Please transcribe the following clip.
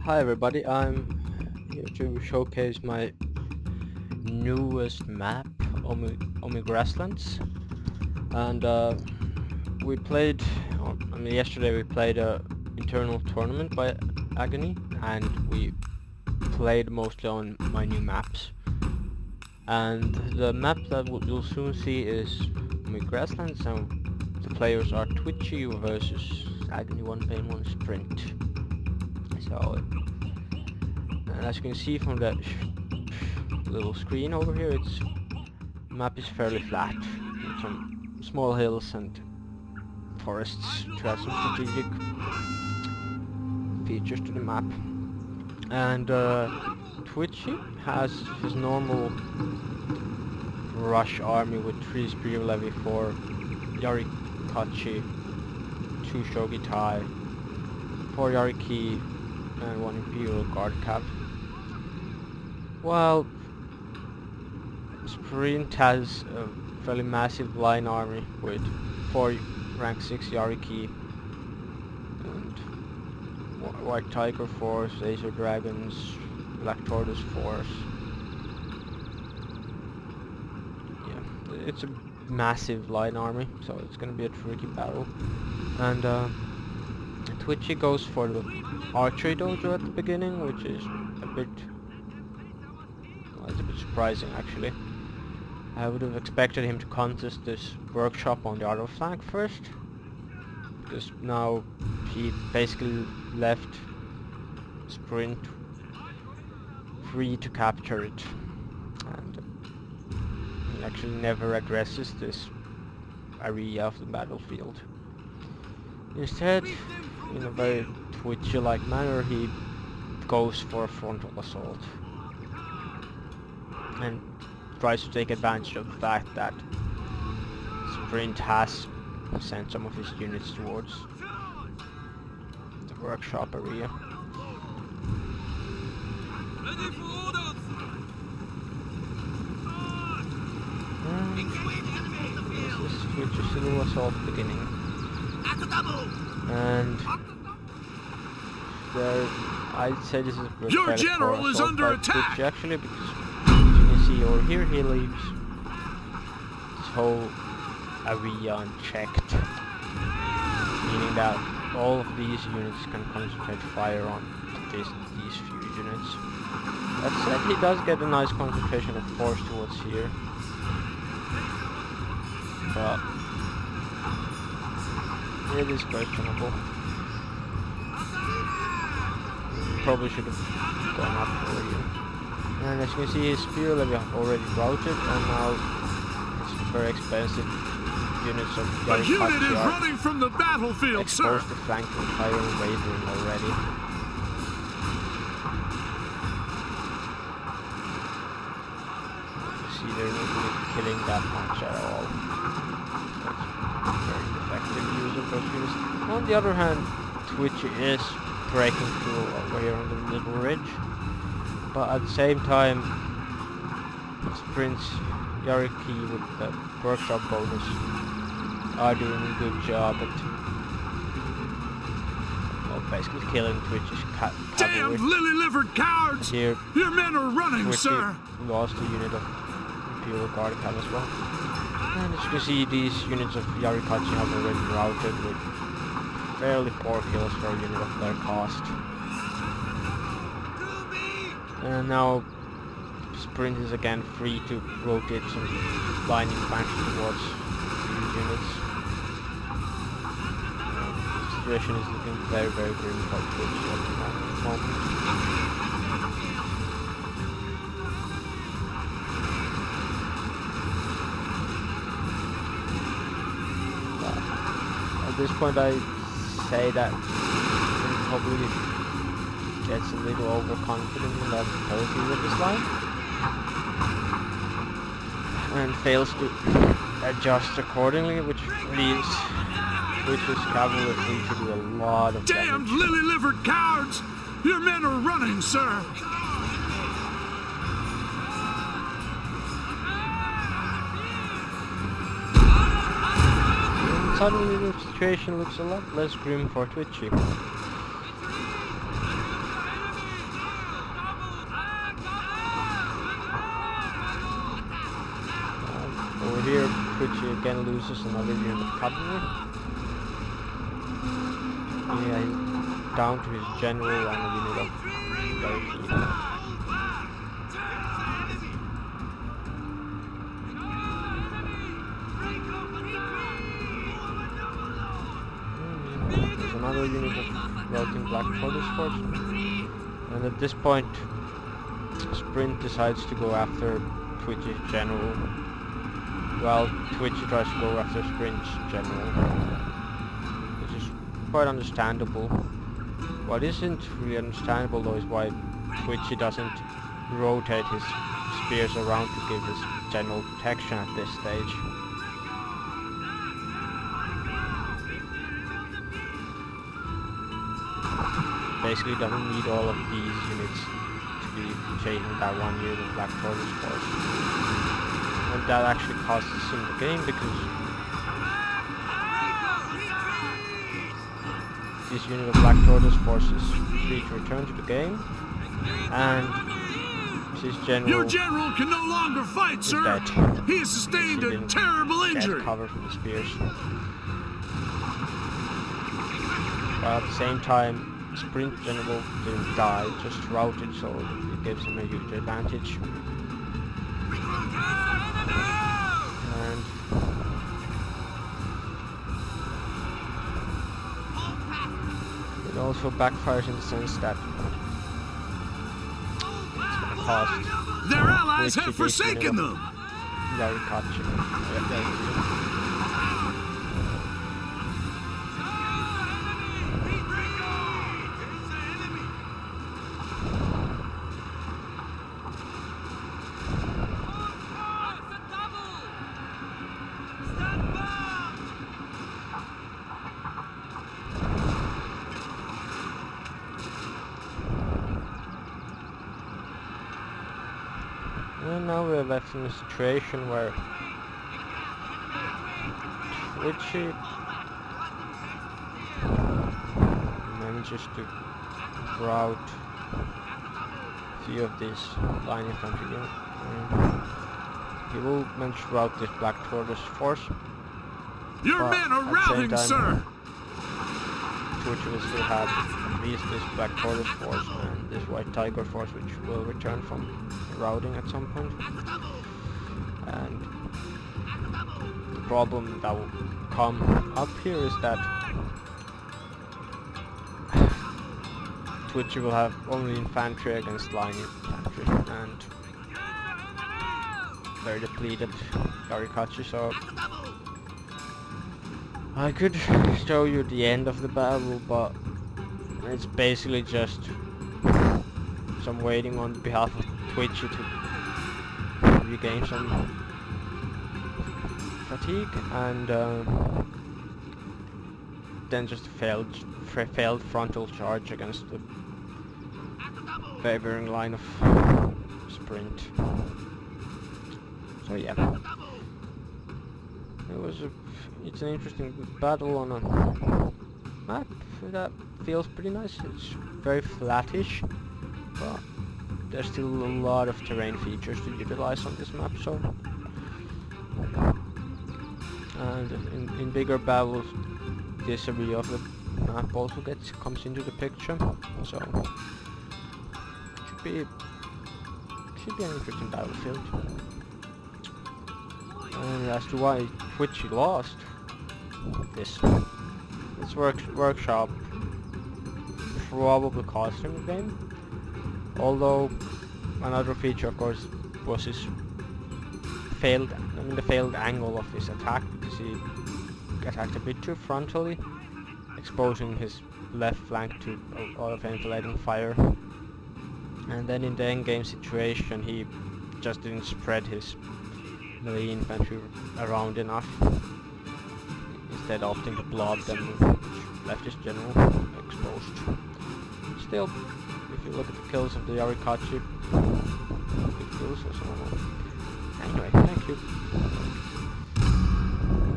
Hi everybody, I'm here to showcase my newest map, Omi Grasslands. And we played, yesterday we played a internal tournament by Agony, and we played mostly on my new maps. And the map that you'll soon see is Omi Grasslands, and the players are Twitchy versus Agony 1 Pain 1 Sprint. So, and as you can see from the little screen over here, the map is fairly flat, with some small hills and forests to add some strategic features to the map. And Twitchy has his normal rush army with 3 Spear Levy, 4 Yarikachi, 2 Shogi Tai, 4 Yariki, and 1 Imperial Guard Cav. While Sprint has a fairly massive line army with 4 rank 6 Yariki and White Tiger Force, Laser Dragons, Black Tortoise Force. Yeah, it's a massive line army, so it's gonna be a tricky battle. And Twitchy goes for the archery dojo at the beginning, which is a bit surprising actually. I would have expected him to contest this workshop on the other flank first, because now he basically left Sprint free to capture it, and he actually never addresses this area of the battlefield. Instead, in a very Twitchy-like manner, he goes for a frontal assault and tries to take advantage of the fact that Sprint has sent some of his units towards the workshop area. This is Twitch's little assault beginning. And I'd say this is a your general is under attack actually, because as you can see over here, he leaves this whole area unchecked, meaning that all of these units can concentrate fire on these few units. That said, he does get a nice concentration of force towards here, but it is questionable. Probably should have gone up earlier. And as you can see, his Spear Levy have already routed, and now it's very expensive units of the unit is running from the battlefield, exposed to flanking fire and wavering already. You see, they're not really killing that much at all. That's very effective use of those units. On the other hand, Twitchy is breaking through over here on the little ridge, but at the same time, Sprint's Yariki with the workshop bonus are doing a good job at basically killing Twitch's cavalry. Damn lily-livered cowards! Here, your men are running, Twitchy sir! lost a unit of Imperial Guard Cav as well. And as you can see, these units of Yarikachi have already routed with fairly poor kills for a unit of their cost. And now Sprint is again free to rotate some blinding flanks towards these units. The situation is looking very, very grim for Twitchy at the moment. But at this point I say that he probably gets a little overconfident in that ability with this line and fails to adjust accordingly, which leaves Twitch's cavalry free to do a lot of damage. Damned lily-livered cowards! Your men are running, sir! And suddenly the situation looks a lot less grim for Twitchy. here Twitchy again loses another unit of cavalry. Yeah, he's down to his general and a unit of Cherokee. There's another unit of routing Black Tortoise force. And at this point, Sprint decides to go after Twitchy's general, while Twitchy tries to go after Sprint's general, which is quite understandable. What isn't really understandable though is why Twitchy doesn't rotate his spears around to give his general protection at this stage. Basically doesn't need all of these units to be chasing that one unit of Black Tortoise force. And that actually costs us in the game because this unit of Black Tortoise force is free to return to the game, and his general... Your general can no longer fight, sir! Dead. He has sustained a terrible injury! Get cover from the spears. But at the same time, Sprint general didn't die, just routed, so it gives him a huge advantage. And it also backfires in the sense that it's gonna cost their allies have forsaken them! And now we're left in a situation where Twitchy manages to rout a few of these line infantry units. He will manage to rout this Black Tortoise force. Your men are routing, sir! Twitchy will still have at least this Black Tortoise force and this White Tiger force, which will return from routing at some point. And the problem that will come up here is that Twitchy will have only infantry against line infantry and very depleted Yarikachi, so I could show you the end of the battle, but it's basically just some waiting on behalf of Twitchy to regain some fatigue, and then just failed frontal charge against the favoring line of Sprint. So yeah, it's an interesting battle on a map that feels pretty nice. It's very flattish, but there's still a lot of terrain features to utilize on this map. So, and in bigger battles, this area of the map also comes into the picture. So, should be an interesting battlefield. And as to why Twitchy lost, this workshop probably cost him the game. Although another feature, of course, was his the failed angle of his attack, because he attacked a bit too frontally, exposing his left flank to a lot of enfilading fire. And then in the endgame situation, he just didn't spread his melee infantry around enough, instead opting to blob them, which left his general exposed. Still, if you look at the kills of the Yarikachi, good kills or so on. Anyway, thank you.